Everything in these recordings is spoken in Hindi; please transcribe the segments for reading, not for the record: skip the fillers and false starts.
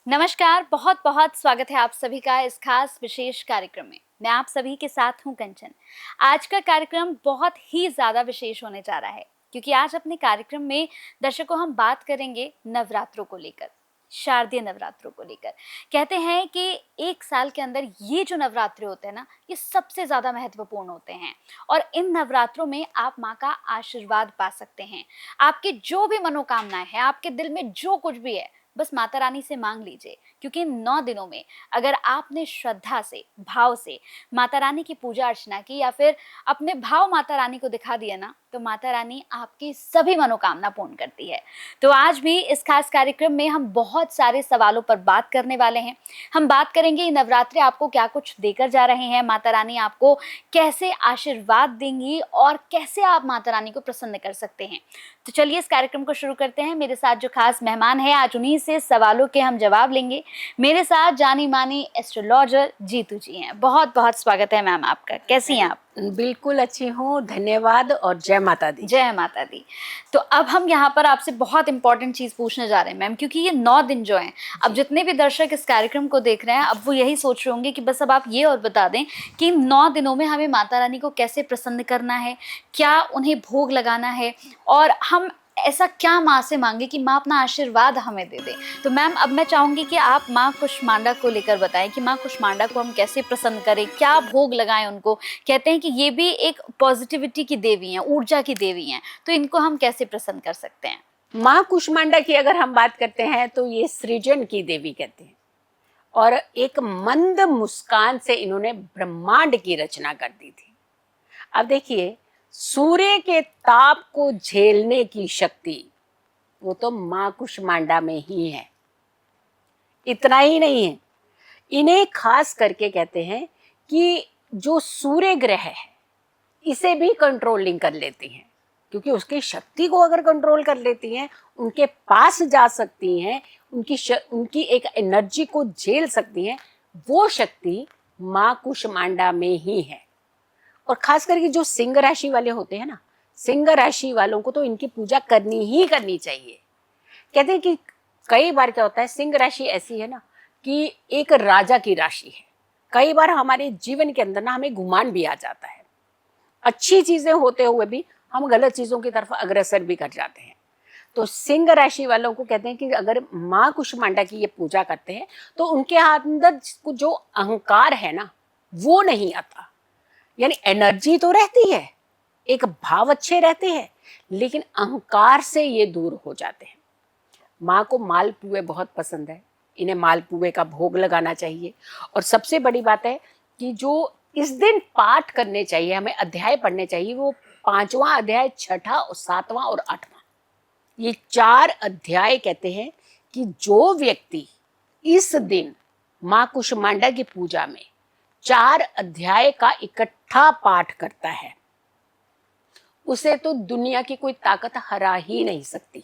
नमस्कार, बहुत बहुत स्वागत है आप सभी का इस खास विशेष कार्यक्रम में। मैं आप सभी के साथ हूं कंचन। आज का कार्यक्रम बहुत ही ज़्यादा विशेष होने जा रहा है क्योंकि आज अपने कार्यक्रम में दर्शकों हम बात करेंगे नवरात्रों को लेकर, शारदीय नवरात्रों को लेकर। कहते हैं कि एक साल के अंदर ये जो नवरात्रे होते हैं ना, ये सबसे ज़्यादा महत्वपूर्ण होते हैं और इन नवरात्रों में आप माँ का आशीर्वाद पा सकते हैं। आपकी जो भी मनोकामनाएं हैं, आपके दिल में जो कुछ भी है, बस माता रानी से मांग लीजिए क्योंकि इन 9 दिनों में अगर आपने श्रद्धा से, भाव से माता रानी की पूजा अर्चना की या फिर अपने भाव माता रानी को दिखा दिया ना, तो माता रानी आपकी सभी मनोकामना पूर्ण करती है। तो आज भी इस खास कार्यक्रम में हम बहुत सारे सवालों पर बात करने वाले हैं। हम बात करेंगे ये नवरात्रे आपको क्या कुछ देकर जा रहे हैं, माता रानी आपको कैसे आशीर्वाद देंगी और कैसे आप माता रानी को प्रसन्न कर सकते हैं। तो चलिए इस कार्यक्रम को शुरू करते हैं। मेरे साथ जो खास मेहमान है, आज उन्हीं से सवालों के हम जवाब लेंगे। मेरे साथ जानी मानी एस्ट्रोलॉजर जीतू जी हैं। बहुत बहुत स्वागत है मैम आपका। कैसी हैं आप? बिल्कुल अच्छी हूँ, धन्यवाद और जय माता दी। जय माता दी। तो अब हम यहाँ पर आपसे बहुत इंपॉर्टेंट चीज पूछने जा रहे हैं मैम, क्योंकि ये 9 दिन जो हैं, अब जितने भी दर्शक इस कार्यक्रम को देख रहे हैं, अब वो यही सोच रहे होंगे कि बस अब आप ये और बता दें कि 9 दिनों में हमें माता रानी को कैसे प्रसन्न करना है, क्या उन्हें भोग लगाना है और हम ऐसा क्या माँ से मांगे कि माँ अपना आशीर्वाद हमें दे दे। तो मैम अब मैं चाहूंगी कि आप माँ कुष्मांडा को लेकर बताएं कि माँ कुष्मांडा को हम कैसे प्रसन्न करें, क्या भोग लगाएं उनको। कहते हैं कि ये भी एक पॉजिटिविटी की देवी हैं, ऊर्जा की देवी हैं, तो इनको हम कैसे प्रसन्न कर सकते हैं? माँ कुष्मांडा की अगर हम बात करते हैं तो ये सृजन की देवी कहते हैं और एक मंद मुस्कान से इन्होंने ब्रह्मांड की रचना कर दी थी। अब देखिए, सूर्य के ताप को झेलने की शक्ति वो तो माँ कुष्मांडा में ही है। इतना ही नहीं है, इन्हें खास करके कहते हैं कि जो सूर्य ग्रह है इसे भी कंट्रोलिंग कर लेती हैं, क्योंकि उसकी शक्ति को अगर कंट्रोल कर लेती हैं, उनके पास जा सकती हैं, उनकी एक एनर्जी को झेल सकती हैं, वो शक्ति माँ कुष्मांडा में ही है। और खास करके जो सिंह राशि वाले होते हैं ना, सिंह राशि वालों को तो इनकी पूजा करनी ही करनी चाहिए। कहते हैं कि कई बार क्या होता है, सिंह राशि ऐसी है ना कि एक राजा की राशि है। कई बार हमारे जीवन के अंदर ना हमें गुमान भी आ जाता है, अच्छी चीजें होते हुए भी हम गलत चीजों की तरफ अग्रसर भी कर जाते हैं। तो सिंह राशि वालों को कहते हैं कि अगर माँ कुष्मांडा की ये पूजा करते हैं तो उनके अंदर जो अहंकार है ना, वो नहीं आता। यानी एनर्जी तो रहती है, एक भाव अच्छे रहते हैं, लेकिन अहंकार से ये दूर हो जाते हैं। माँ को मालपुए बहुत पसंद है, इन्हें मालपुए का भोग लगाना चाहिए। और सबसे बड़ी बात है कि जो इस दिन पाठ करने चाहिए, हमें अध्याय पढ़ने चाहिए, वो 5वां अध्याय, 6ठा और 7वां और 8वां, ये 4 अध्याय कहते हैं कि जो व्यक्ति इस दिन माँ कुष्मांडा की पूजा में 4 अध्याय का इकट्ठा पाठ करता है, उसे तो दुनिया की कोई ताकत हरा ही नहीं सकती।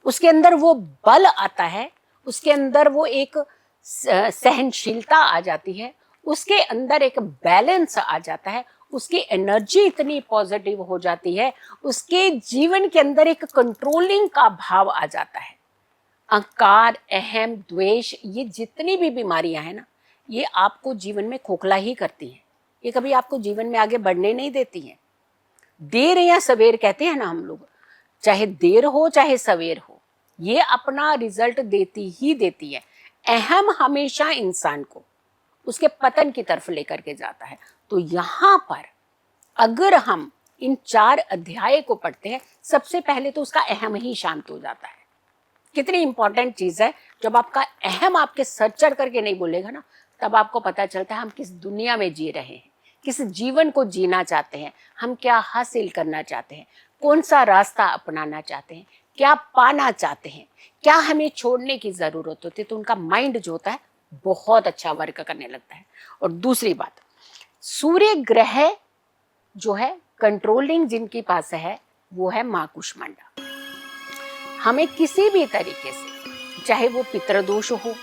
उसके अंदर वो बल आता है, उसके अंदर वो एक सहनशीलता आ जाती है, उसके अंदर एक बैलेंस आ जाता है, उसकी एनर्जी इतनी पॉजिटिव हो जाती है, उसके जीवन के अंदर एक कंट्रोलिंग का भाव आ जाता है। अहंकार, अहम, द्वेष, ये जितनी भी बीमारियां हैं ना, ये आपको जीवन में खोखला ही करती हैं। ये कभी आपको जीवन में आगे बढ़ने नहीं देती हैं। देर या सवेर कहते हैं ना हम लोग, चाहे देर हो चाहे सवेर हो, ये अपना रिजल्ट देती ही देती है। अहम हमेशा इंसान को उसके पतन की तरफ लेकर के जाता है। तो यहाँ पर अगर हम इन 4 अध्याय को पढ़ते हैं, सबसे पहले तो उसका अहम ही शांत हो जाता है। कितनी इंपॉर्टेंट चीज है, जब आपका अहम आपके सर चढ़ करके नहीं बोलेगा ना, तब आपको पता चलता है हम किस दुनिया में जी रहे हैं, किस जीवन को जीना चाहते हैं, हम क्या हासिल करना चाहते हैं, कौन सा रास्ता अपनाना चाहते हैं, क्या पाना चाहते हैं, क्या हमें छोड़ने की जरूरत होती है। तो उनका माइंड जो होता है बहुत अच्छा वर्क करने लगता है। और दूसरी बात, सूर्य ग्रह जो है कंट्रोलिंग जिनके पास है, वो है माँ कुष्मांडा। हमें किसी भी तरीके से, चाहे वो पितृदोष हो,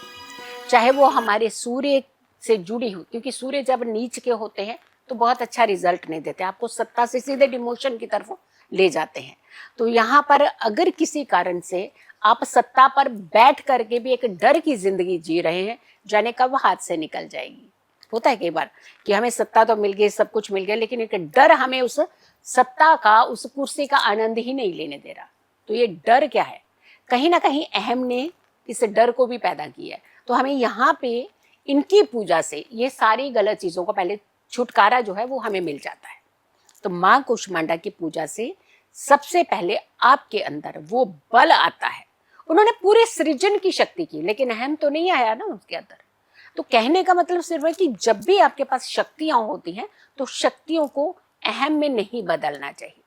चाहे वो हमारे सूर्य से जुड़ी हो, क्योंकि सूर्य जब नीच के होते हैं तो बहुत अच्छा रिजल्ट नहीं देते, आपको सत्ता से सीधे डिमोशन की तरफ ले जाते हैं। तो यहाँ पर अगर किसी कारण से आप सत्ता पर बैठ करके भी एक डर की जिंदगी जी रहे हैं, जाने कब हाथ से निकल जाएगी। होता है कई बार कि हमें सत्ता तो मिल गई, सब कुछ मिल गया, लेकिन एक डर हमें उस सत्ता का, उस कुर्सी का आनंद ही नहीं लेने दे रहा। तो ये डर क्या है? कहीं ना कहीं अहम ने इस डर को भी पैदा किया है। तो हमें यहाँ पे इनकी पूजा से ये सारी गलत चीजों को पहले छुटकारा जो है वो हमें मिल जाता है। तो माँ कुष्मांडा की पूजा से सबसे पहले आपके अंदर वो बल आता है। उन्होंने पूरे सृजन की शक्ति की, लेकिन अहम तो नहीं आया ना उसके अंदर। तो कहने का मतलब सिर्फ है कि जब भी आपके पास शक्तियां होती हैं तो शक्तियों को अहम में नहीं बदलना चाहिए।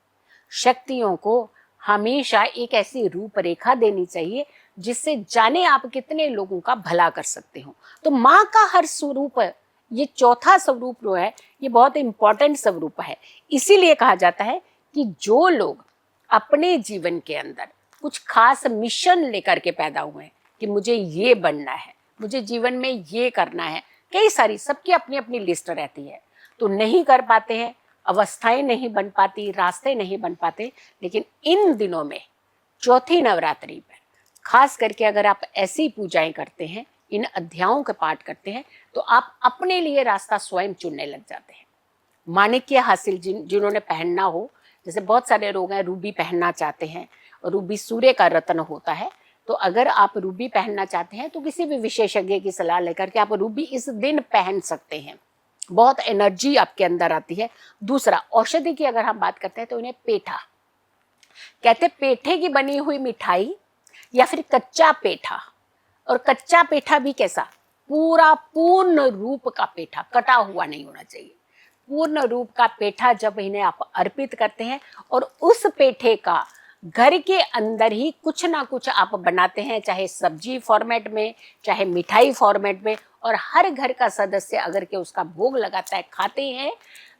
शक्तियों को हमेशा एक ऐसी रूपरेखा देनी चाहिए जिससे जाने आप कितने लोगों का भला कर सकते हो। तो माँ का हर स्वरूप, ये चौथा स्वरूप जो है ये बहुत इंपॉर्टेंट स्वरूप है। इसीलिए कहा जाता है कि जो लोग अपने जीवन के अंदर कुछ खास मिशन लेकर के पैदा हुए हैं कि मुझे ये बनना है, मुझे जीवन में ये करना है, कई सारी सबकी अपनी अपनी लिस्ट रहती है, तो नहीं कर पाते हैं, अवस्थाएं नहीं बन पाती, रास्ते नहीं बन पाते। लेकिन इन दिनों में चौथी नवरात्रि पर खास करके अगर आप ऐसी पूजाएं करते हैं, इन अध्यायों का पाठ करते हैं, तो आप अपने लिए रास्ता स्वयं चुनने लग जाते हैं। माणिक्य हासिल जिन्होंने पहनना हो, जैसे बहुत सारे लोग हैं रूबी पहनना चाहते हैं, और रूबी सूर्य का रत्न होता है। तो अगर आप रूबी पहनना चाहते हैं तो किसी भी विशेषज्ञ की सलाह लेकर के आप रूबी इस दिन पहन सकते हैं। बहुत एनर्जी आपके अंदर आती है। दूसरा, औषधि की अगर हम बात करते हैं तो इन्हें पेठा कहते हैं। पेठे की बनी हुई मिठाई या फिर कच्चा पेठा, और कच्चा पेठा भी कैसा? पूरा पूर्ण रूप का पेठा, कटा हुआ नहीं होना चाहिए। पूर्ण रूप का पेठा जब इन्हें आप अर्पित करते हैं और उस पेठे का घर के अंदर ही कुछ ना कुछ आप बनाते हैं, चाहे सब्जी फॉर्मेट में, चाहे मिठाई फॉर्मेट में, और हर घर का सदस्य अगर के उसका भोग लगाता है, खाते हैं,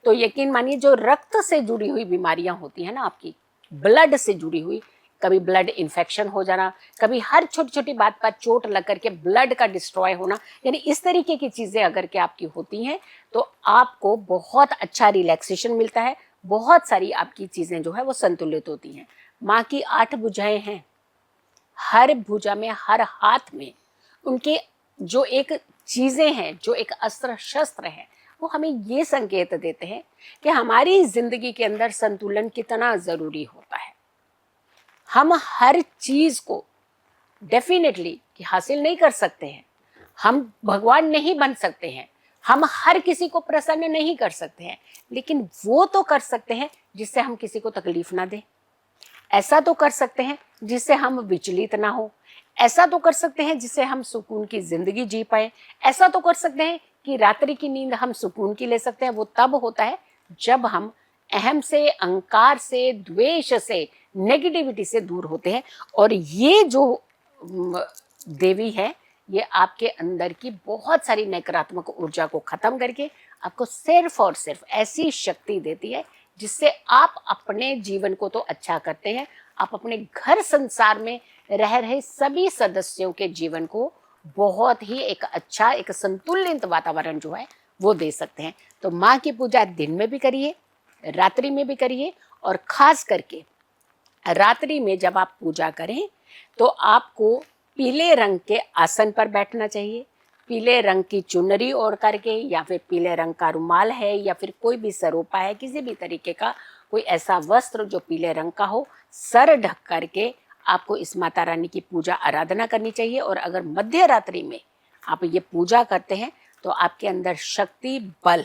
तो यकीन मानिए जो रक्त से जुड़ी हुई बीमारियां होती हैं ना, आपकी ब्लड से जुड़ी हुई, कभी ब्लड इन्फेक्शन हो जाना, कभी हर छोटी छोटी बात पर चोट लग करके ब्लड का डिस्ट्रॉय होना, यानी इस तरीके की चीजें अगर के आपकी होती हैं तो आपको बहुत अच्छा रिलैक्सेशन मिलता है। बहुत सारी आपकी चीजें जो है वो संतुलित होती हैं। माँ की 8 भुजाएं हैं, हर भुजा में, हर हाथ में उनके जो एक चीजें हैं, जो एक अस्त्र शस्त्र है, वो हमें ये संकेत देते हैं कि हमारी जिंदगी के अंदर संतुलन कितना जरूरी होता है। हम हर चीज को डेफिनेटली कि हासिल नहीं कर सकते हैं, हम भगवान नहीं बन सकते हैं, हम हर किसी को प्रसन्न नहीं कर सकते हैं, लेकिन वो तो कर सकते हैं जिससे हम किसी को तकलीफ ना दें। ऐसा तो कर सकते हैं जिससे हम विचलित ना हो। ऐसा तो कर सकते हैं जिससे हम सुकून की जिंदगी जी पाए। ऐसा तो कर सकते हैं कि रात्रि की नींद हम सुकून की ले सकते हैं। वो तब होता है जब हम अहम से, अहंकार से, द्वेष से, नेगेटिविटी से दूर होते हैं। और ये जो देवी है, ये आपके अंदर की बहुत सारी नकारात्मक ऊर्जा को खत्म करके आपको सिर्फ और सिर्फ ऐसी शक्ति देती है जिससे आप अपने जीवन को तो अच्छा करते हैं, आप अपने घर संसार में रह रहे सभी सदस्यों के जीवन को बहुत ही एक अच्छा, एक संतुलित वातावरण जो है वो दे सकते हैं। तो माँ की पूजा दिन में भी करिए, रात्रि में भी करिए, और खास करके रात्रि में जब आप पूजा करें तो आपको पीले रंग के आसन पर बैठना चाहिए। पीले रंग की चुनरी ओढ़ करके, या फिर पीले रंग का रुमाल है, या फिर कोई भी सरोपा है, किसी भी तरीके का कोई ऐसा वस्त्र जो पीले रंग का हो, सर ढक करके आपको इस माता रानी की पूजा आराधना करनी चाहिए। और अगर मध्य रात्रि में आप ये पूजा करते हैं तो आपके अंदर शक्ति, बल,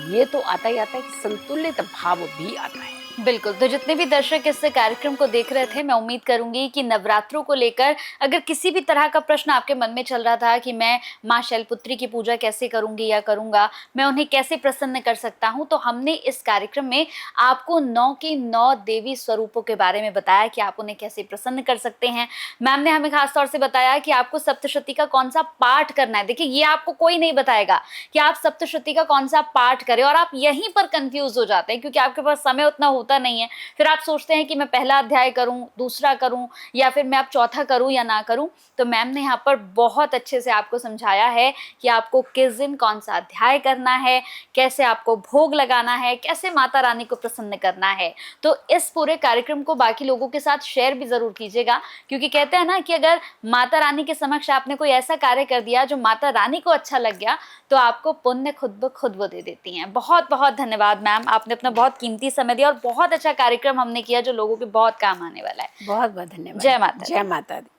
ये तो आता ही आता है, संतुलित भाव भी आता है। बिल्कुल। तो जितने भी दर्शक इस कार्यक्रम को देख रहे थे, मैं उम्मीद करूंगी कि नवरात्रों को लेकर अगर किसी भी तरह का प्रश्न आपके मन में चल रहा था कि मैं माँ शैलपुत्री की पूजा कैसे करूंगी या करूंगा, मैं उन्हें कैसे प्रसन्न कर सकता हूं, तो हमने इस कार्यक्रम में आपको 9 की 9 देवी स्वरूपों के बारे में बताया कि आप उन्हें कैसे प्रसन्न कर सकते हैं। मैम ने हमें खास तौर से बताया कि आपको सप्तशती का कौन सा पाठ करना है। देखिए, ये आपको कोई नहीं बताएगा कि आप सप्तशती का कौन सा पाठ करें, और आप यहीं पर कंफ्यूज हो जाते हैं क्योंकि आपके पास समय उतना होता नहीं है, फिर आप सोचते हैं कि मैं पहला अध्याय करूं, दूसरा करूं, या फिर मैं अब चौथा करूं या ना करूं। तो मैम ने यहाँ पर बहुत अच्छे से आपको समझाया है कि आपको किस दिन कौन सा अध्याय करना है, कैसे आपको भोग लगाना है, कैसे माता रानी को प्रसन्न करना है। तो इस पूरे कार्यक्रम को बाकी लोगों के साथ शेयर भी जरूर कीजिएगा, क्योंकि कहते हैं ना कि अगर माता रानी के समक्ष आपने कोई ऐसा कार्य कर दिया जो माता रानी को अच्छा लग गया, तो आपको पुण्य खुद ब खुद वो दे देती हैं। बहुत बहुत धन्यवाद मैम, आपने अपना बहुत कीमती समय दिया और बहुत अच्छा कार्यक्रम हमने किया जो लोगों के बहुत काम आने वाला है। बहुत बहुत धन्यवाद। जय माता दी। जय माता दी।